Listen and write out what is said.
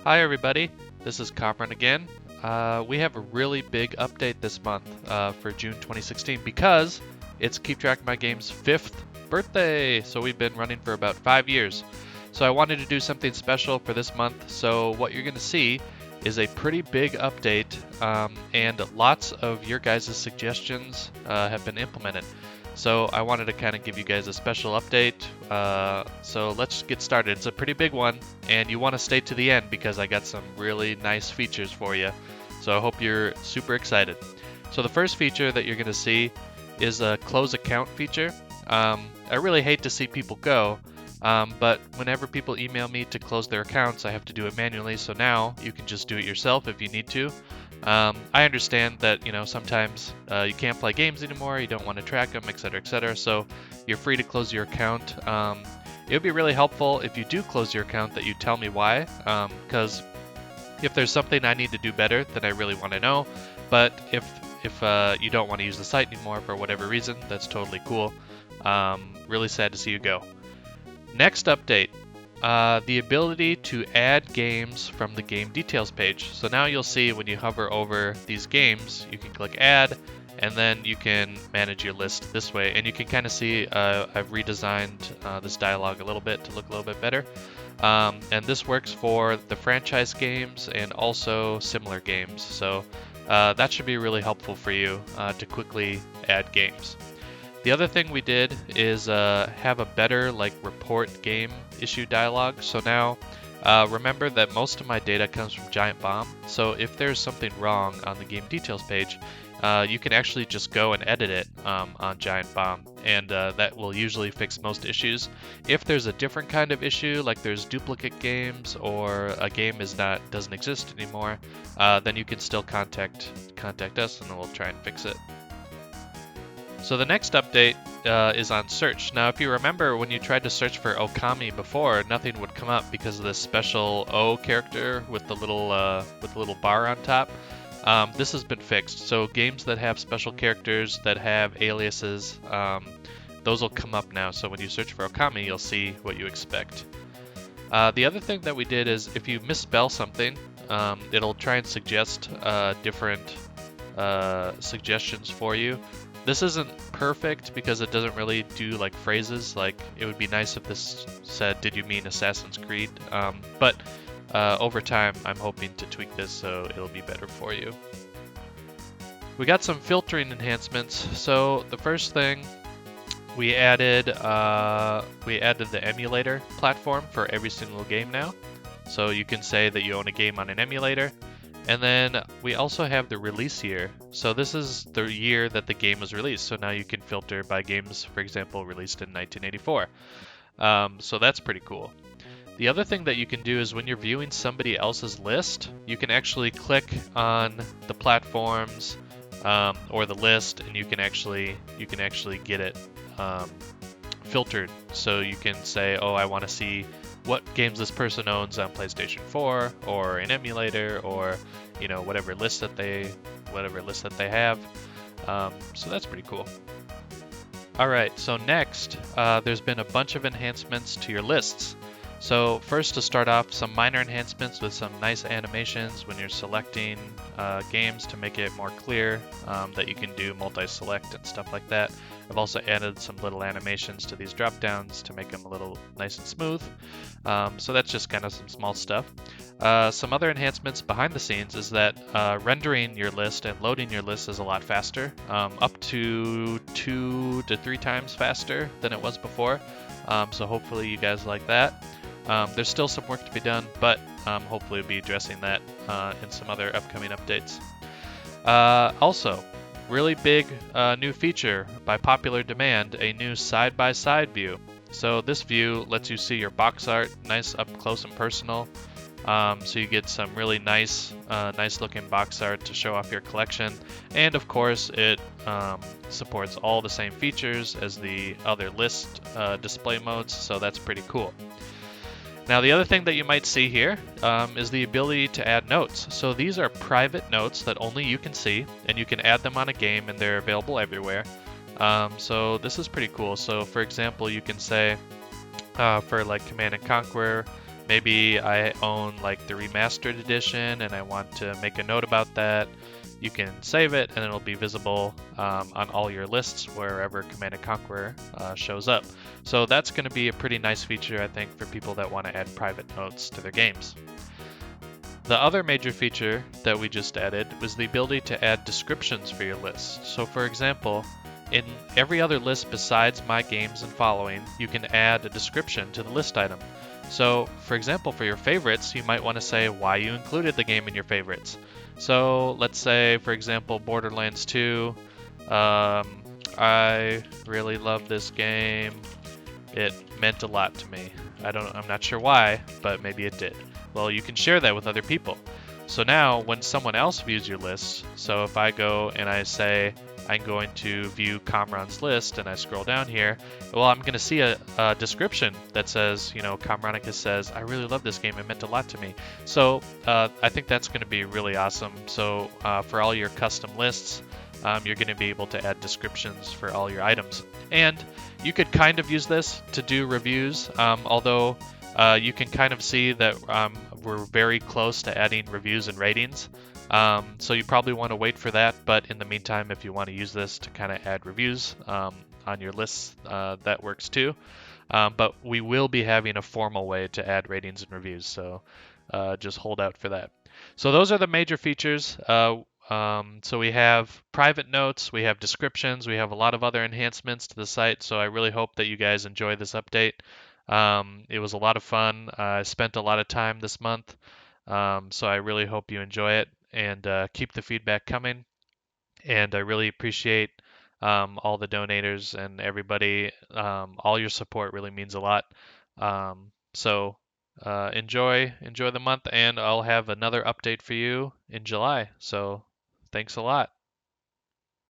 Hi everybody, this is Cameron again. We have a really big update this month for June 2016 because it's Keep Track of My Game's 5th birthday. So we've been running for about 5 years. So I wanted to do something special for this month. So what you're going to see is a pretty big update, and lots of your guys' suggestions have been implemented. So I wanted to kind of give you guys a special update. So let's get started. It's a pretty big one, and you want to stay to the end because I got some really nice features for you. So I hope you're super excited. So the first feature that you're going to see is a close account feature. I really hate to see people go, but whenever people email me to close their accounts, I have to do it manually. So now you can just do it yourself if you need to. I understand that sometimes you can't play games anymore, you don't want to track them, etc. So you're free to close your account. It would be really helpful if you do close your account that you tell me why, because if there's something I need to do better, then I really want to know. But if you don't want to use the site anymore for whatever reason, that's totally cool. Really sad to see you go. Next update. The ability to add games from the game details page. So now you'll see when you hover over these games, you can click add, and then you can manage your list this way. And you can kind of see I've redesigned this dialog a little bit to look a little bit better. And this works for the franchise games and also similar games. So that should be really helpful for you to quickly add games. The other thing we did is have a better report game issue dialog. So now remember that most of my data comes from Giant Bomb. So if there's something wrong on the game details page, you can actually just go and edit it on Giant Bomb, and that will usually fix most issues. If there's a different kind of issue, like there's duplicate games or a game doesn't exist anymore, then you can still contact us and we'll try and fix it. So the next update is on search. Now, if you remember when you tried to search for Okami before, nothing would come up because of this special O character with the little bar on top. This has been fixed. So games that have special characters that have aliases, those will come up now. So when you search for Okami, you'll see what you expect. The other thing that we did is if you misspell something, it'll try and suggest different suggestions for you. This isn't perfect because it doesn't really do phrases. It would be nice if this said, "Did you mean Assassin's Creed?" But over time, I'm hoping to tweak this so it'll be better for you. We got some filtering enhancements. So the first thing we added the emulator platform for every single game now. So you can say that you own a game on an emulator. And then we also have the release year. So this is the year that the game was released. So now you can filter by games, for example, released in 1984. So that's pretty cool. The other thing that you can do is when you're viewing somebody else's list, you can actually click on the platforms or the list, and you can actually get it filtered. So you can say, oh, I want to see what games this person owns on PlayStation 4 or an emulator or whatever list that they have. So that's pretty cool. All right, so next there's been a bunch of enhancements to your lists. So first, to start off, some minor enhancements with some nice animations when you're selecting games to make it more clear that you can do multi-select and stuff like that. I've also added some little animations to these drop-downs to make them a little nice and smooth. So that's just kind of some small stuff. Some other enhancements behind the scenes is that rendering your list and loading your list is a lot faster, up to 2 to 3 times faster than it was before. So hopefully you guys like that. There's still some work to be done, but hopefully we'll be addressing that in some other upcoming updates. Also, really big new feature by popular demand, a new side-by-side view. So this view lets you see your box art nice up close and personal. So you get some really nice looking box art to show off your collection. And of course it supports all the same features as the other list display modes, so that's pretty cool. Now the other thing that you might see here is the ability to add notes. So these are private notes that only you can see, and you can add them on a game and they're available everywhere. So this is pretty cool. So for example, you can say for Command & Conquer, maybe I own like the remastered edition and I want to make a note about that, you can save it and it'll be visible on all your lists wherever Command & Conquer shows up. So that's going to be a pretty nice feature, I think, for people that want to add private notes to their games. The other major feature that we just added was the ability to add descriptions for your list. So for example, in every other list besides My Games and Following, you can add a description to the list item. So for example, for your favorites, you might want to say why you included the game in your favorites. So let's say, for example, Borderlands 2. I really love this game. It meant a lot to me. I'm not sure why, but maybe it did. Well, you can share that with other people. So now when someone else views your list, so if I go and I say I'm going to view Kamran's list and I scroll down here, well, I'm going to see a description that says, Kamranicus says, I really love this game. It meant a lot to me. So I think that's going to be really awesome. So for all your custom lists, you're going to be able to add descriptions for all your items. And you could kind of use this to do reviews, although you can kind of see that we're very close to adding reviews and ratings. So you probably want to wait for that, but in the meantime, if you want to use this to kind of add reviews on your lists, that works too. But we will be having a formal way to add ratings and reviews, so just hold out for that. So those are the major features. So we have private notes, we have descriptions, we have a lot of other enhancements to the site, so I really hope that you guys enjoy this update. It was a lot of fun. I spent a lot of time this month, so I really hope you enjoy it and keep the feedback coming. And I really appreciate all the donators and everybody. All your support really means a lot. So enjoy the month, and I'll have another update for you in July. So thanks a lot.